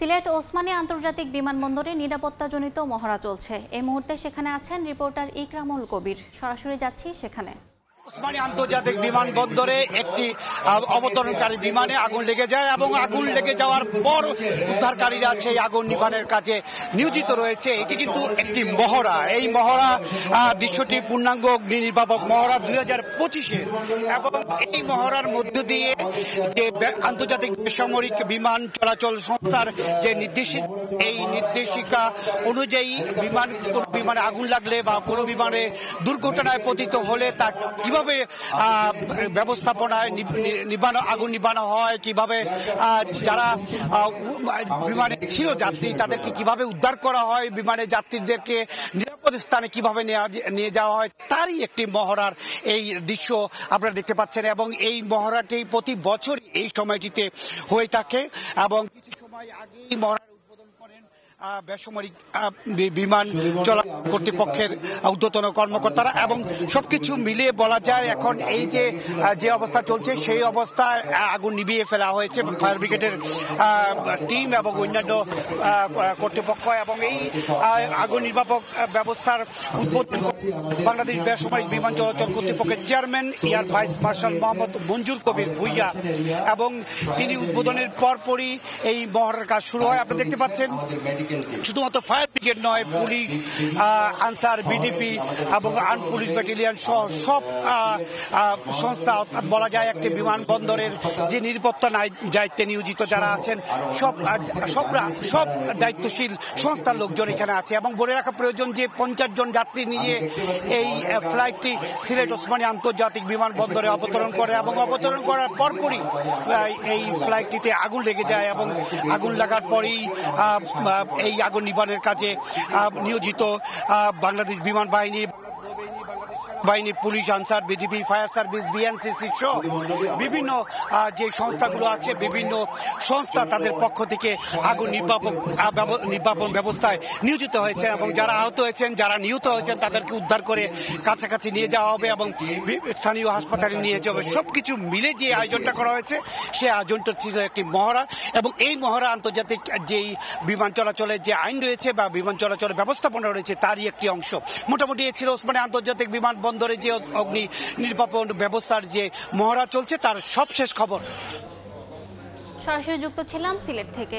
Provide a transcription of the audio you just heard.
সিলেট ওসমানী আন্তর্জাতিক বিমানবন্দরে নিরাপত্তাজনিত মহড়া চলছে। এই মুহূর্তে সেখানে আছেন রিপোর্টার ইকরামুল কবির। সরাসরি যাচ্ছি সেখানে। ওসমানী আন্তর্জাতিক বিমানবন্দরে একটি অবতরণকারী বিমানে আগুন লেগে যায় এবং আগুন লেগে যাওয়ার পর উদ্ধারকারীরা সেই আগুন নিবারণের কাজে নিয়োজিত রয়েছে। এটি কিন্তু একটি মহড়া। এই মহড়া দৃশ্যটি পূর্ণাঙ্গ অগ্নি নির্বাপক মহড়া 2025 এবং এই মহড়ার মধ্য দিয়ে যে আন্তর্জাতিক বেসামরিক বিমান চলাচল সংস্থার যে এই নির্দেশিকা অনুযায়ী বিমানে আগুন লাগলে বা কোনো বিমানে দুর্ঘটনায় পতিত হলে তা কিভাবে ব্যবস্থাপনায় আগুন নিবানো হয়, কিভাবে যারা বিমানে ছিল যাত্রী তাদেরকে কিভাবে উদ্ধার করা হয়, বিমানে যাত্রীদেরকে নিরাপদ স্থানে কিভাবে নিয়ে যাওয়া হয়, তারই একটি মহড়ার এই দৃশ্য আপনারা দেখতে পাচ্ছেন। এবং এই মহড়াটি প্রতি বছর এই সময়টিতে হয়ে থাকে এবং কিছু সময় আগেই মহড়া বেসামরিক বিমান চলাচল কর্তৃপক্ষের ঊর্ধ্বতন কর্মকর্তারা এবং সবকিছু মিলিয়ে বলা যায় এখন এই যে অবস্থা চলছে সেই অবস্থায় আগুন নিভিয়ে ফেলা হয়েছে ফায়ার ব্রিগেডের টিম এবং অন্যান্য কর্তৃপক্ষ। এবং এই আগুন নির্বাপক ব্যবস্থার উদ্বোধন বাংলাদেশ বেসামরিক বিমান চলাচল কর্তৃপক্ষের chairman air vice marshal Mohammad Manjur Kabir Bhuiyan, এবং তিনি উদ্বোধনের পরপরই এই মহড়ার কাজ শুরু হয়। আপনি দেখতে পাচ্ছেন শুধুমাত্র ফায়ার ব্রিগেড নয়, পুলিশ, আনসার, বিডিপি এবং আর্ম পুলিশ ব্যাটালিয়ন সহ সব সংস্থা, অর্থাৎ বলা যায় একটি বিমানবন্দরের যে নিরাপত্তা দায়িত্বে নিয়োজিত যারা আছেন সব দায়িত্বশীল সংস্থার লোকজন এখানে আছে। এবং বলে রাখা প্রয়োজন যে 50 জন যাত্রী নিয়ে এই ফ্লাইটটি সিলেট ওসমানী আন্তর্জাতিক বিমানবন্দরে অবতরণ করে এবং অবতরণ করার পরপরই এই ফ্লাইটটিতে আগুন লেগে যায় এবং আগুন লাগার পরেই এই আগুন নিবারণের কাজে নিয়োজিত বাংলাদেশ বিমান বাহিনী, police, answer, BDP, fire service, BNCC সহ বিভিন্ন যে সংস্থাগুলো আছে, বিভিন্ন সংস্থা তাদের পক্ষ থেকে আগুন নির্বাপন ব্যবস্থায় নিয়োজিত হয়েছে। এবং যারা আহত হয়েছেন, যারা নিহত হয়েছেন তাদেরকে উদ্ধার করে কাছাকাছি নিয়ে যাওয়া হবে এবং স্থানীয় হাসপাতালে নিয়ে যাওয়া হবে। সবকিছু মিলে যে আয়োজনটা করা হয়েছে সেই আয়োজনটা ছিল একটি মহড়া। এবং এই মহড়া আন্তর্জাতিক যেই বিমান চলাচলের যে আইন রয়েছে বা বিমান চলাচলের ব্যবস্থাপনা রয়েছে তারই একটি অংশ। মোটামুটি এ ছিল ওসমানী আন্তর্জাতিক বিমানবন্দরে যে অগ্নি নির্বাপন ব্যবস্থার যে মহড়া চলছে তার সবশেষ খবর। সরাসরি যুক্ত ছিলাম সিলেট থেকে।